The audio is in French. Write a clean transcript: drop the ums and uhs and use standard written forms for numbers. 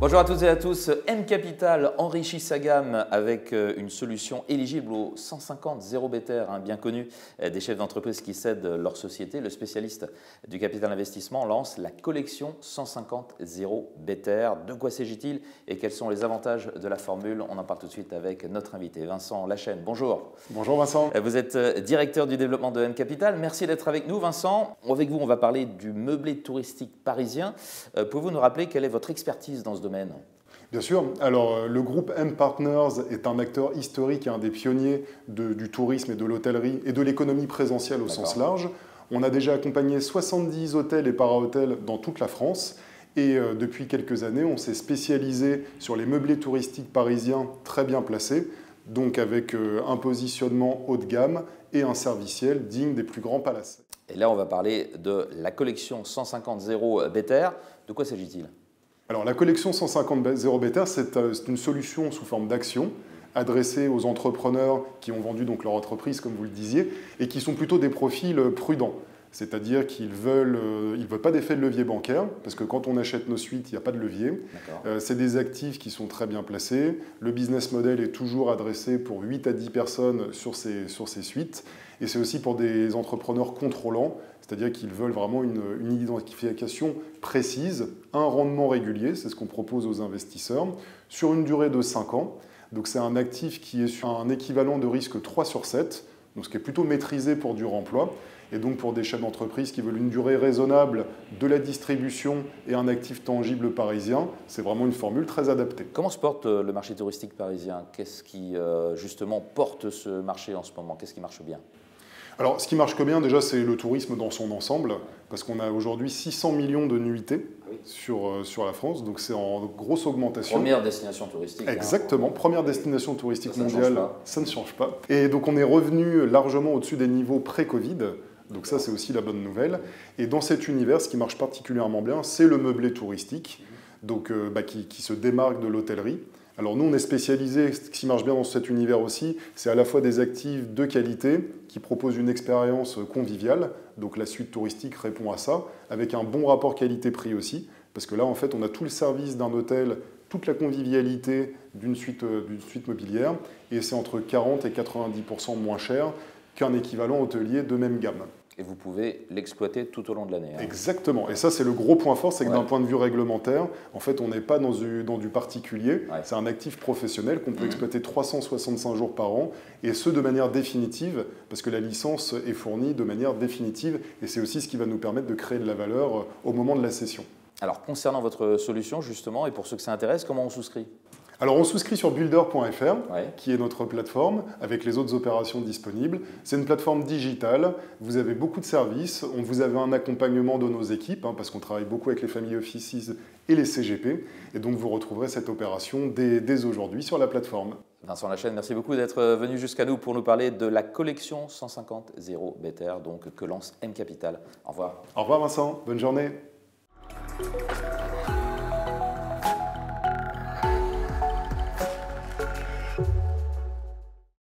Bonjour à toutes et à tous, M Capital enrichit sa gamme avec une solution éligible au 150 0 Better, bien connu des chefs d'entreprise qui cèdent leur société. Le spécialiste du capital investissement lance la collection 150 0 Better. De quoi s'agit-il et quels sont les avantages de la formule? On en parle tout de suite avec notre invité Vincent Lachaine. Bonjour. Bonjour Vincent. Vous êtes directeur du développement de M Capital. Merci d'être avec nous Vincent. Avec vous, on va parler du meublé touristique parisien. Pouvez-vous nous rappeler quelle est votre expertise dans ce domaine? Bien sûr. Alors, le groupe M Partners est un acteur historique et un des pionniers du tourisme et de l'hôtellerie et de l'économie présentielle au sens large. On a déjà accompagné 70 hôtels et para-hôtels dans toute la France. Et depuis quelques années, on s'est spécialisé sur les meublés touristiques parisiens très bien placés, donc avec un positionnement haut de gamme et un serviciel digne des plus grands palaces. Et là, on va parler de la collection 150 0 Better. De quoi s'agit-il ? Alors, la collection 150 0 Better, c'est une solution sous forme d'action adressée aux entrepreneurs qui ont vendu donc leur entreprise, comme vous le disiez, et qui sont plutôt des profils prudents. C'est-à-dire qu'ils veulent pas d'effet de levier bancaire, parce que quand on achète nos suites, il n'y a pas de levier. C'est des actifs qui sont très bien placés. Le business model est toujours adressé pour 8 à 10 personnes sur ces suites. Et c'est aussi pour des entrepreneurs contrôlants, c'est-à-dire qu'ils veulent vraiment une identification précise, un rendement régulier, c'est ce qu'on propose aux investisseurs, sur une durée de 5 ans. Donc c'est un actif qui est sur un équivalent de risque 3 sur 7, donc ce qui est plutôt maîtrisé pour du remploi. Et donc pour des chefs d'entreprise qui veulent une durée raisonnable de la distribution et un actif tangible parisien, c'est vraiment une formule très adaptée. Comment se porte le marché touristique parisien? Qu'est-ce qui justement porte ce marché en ce moment? Qu'est-ce qui marche bien? Alors, ce qui marche bien, déjà, c'est le tourisme dans son ensemble, parce qu'on a aujourd'hui 600 millions de nuitées sur la France, donc c'est en grosse augmentation. Première destination touristique. Exactement, première destination touristique mondiale, ça ne change pas. Et donc, on est revenu largement au-dessus des niveaux pré-Covid, donc ça, c'est aussi la bonne nouvelle. Et dans cet univers, ce qui marche particulièrement bien, c'est le meublé touristique, donc, qui se démarque de l'hôtellerie. Alors nous, on est spécialisé, ce qui marche bien dans cet univers aussi, c'est à la fois des actifs de qualité qui proposent une expérience conviviale, donc la suite touristique répond à ça, avec un bon rapport qualité-prix aussi, parce que là, en fait, on a tout le service d'un hôtel, toute la convivialité d'une suite mobilière, et c'est entre 40 et 90% moins cher qu'un équivalent hôtelier de même gamme. Et vous pouvez l'exploiter tout au long de l'année. Exactement. Et ça, c'est le gros point fort, c'est que d'un point de vue réglementaire, en fait, on n'est pas dans du particulier. C'est un actif professionnel qu'on peut exploiter 365 jours par an, et ce, de manière définitive, parce que la licence est fournie de manière définitive, et c'est aussi ce qui va nous permettre de créer de la valeur au moment de la cession. Alors, concernant votre solution, justement, et pour ceux que ça intéresse, comment on souscrit ? Alors on souscrit sur builder.fr, qui est notre plateforme, avec les autres opérations disponibles. C'est une plateforme digitale, vous avez beaucoup de services, vous avez un accompagnement de nos équipes, parce qu'on travaille beaucoup avec les family offices et les CGP, et donc vous retrouverez cette opération dès aujourd'hui sur la plateforme. Vincent Lachaine, merci beaucoup d'être venu jusqu'à nous pour nous parler de la collection 150 0 Better, donc que lance M Capital. Au revoir. Au revoir Vincent, bonne journée.